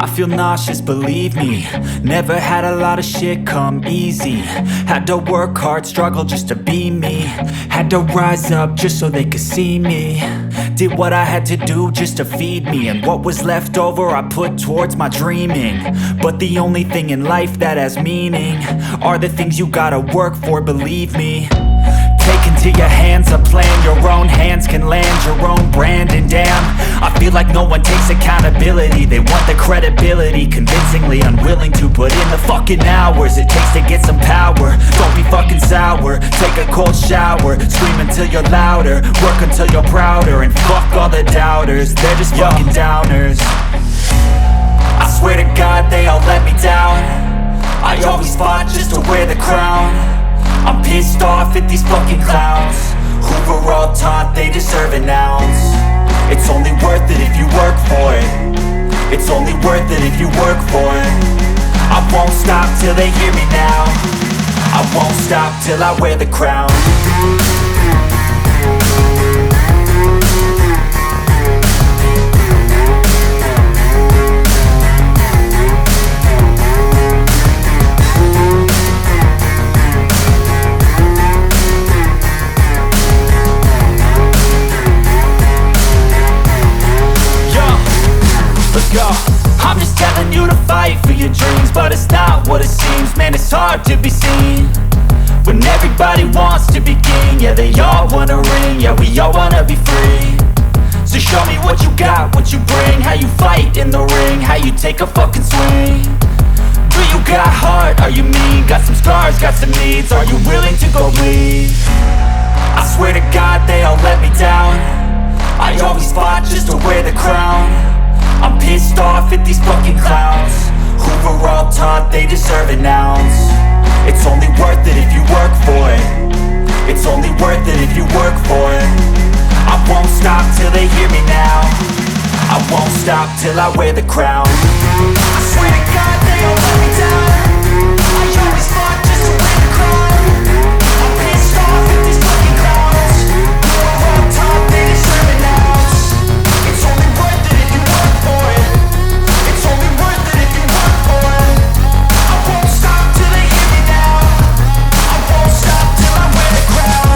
I feel nauseous, believe me. Never had a lot of shit come easy. Had to work hard, struggle just to be me. Had to rise up just so they could see me. Did what I had to do just to feed me, and what was left over I put towards my dreaming. But the only thing in life that has meaning are the things you gotta work for, believe me. Take into your hands a plan, your own hands can land your own brand. And damn, I feel like no one takes accountability. They want the credibility, convincingly unwilling to put in the fucking hours it takes to get some power. Don't be fucking sour, take a cold shower. Scream until you're louder, work until you're prouder. And fuck all the doubters, they're just fucking downers. I swear to God they all let me down. I always fought just to wear the crown. I'm pissed off at these fucking clowns who were all taught they deserve an ounce. It's only worth it if you work for it. It's only worth it if you work for it. I won't stop till they hear me now. I won't stop till I wear the crown. I'm just telling you to fight for your dreams, but it's not what it seems. Man, it's hard to be seen when everybody wants to be king. Yeah, they all wanna ring, yeah, we all wanna be free. So show me what you got, what you bring, how you fight in the ring, how you take a fucking swing. Do you got heart, are you mean? Got some scars, got some needs, are you willing to go bleed? I swear to God they all let me down. I always fought just to wear the crown. I'm pissed off at these fucking clowns who were all taught they deserve an ounce. It's only worth it if you work for it. It's only worth it if you work for it. I won't stop till they hear me now. I won't stop till I wear the crown. I swear to God they all let me down. I always fought just to wear the crown. I'm pissed off at these fucking clowns who were all taught they deserve an ounce. It's only worth it if you work for it. It's only worth it if you work for it. I won't stop till they hear me now. I won't stop till I wear the crown.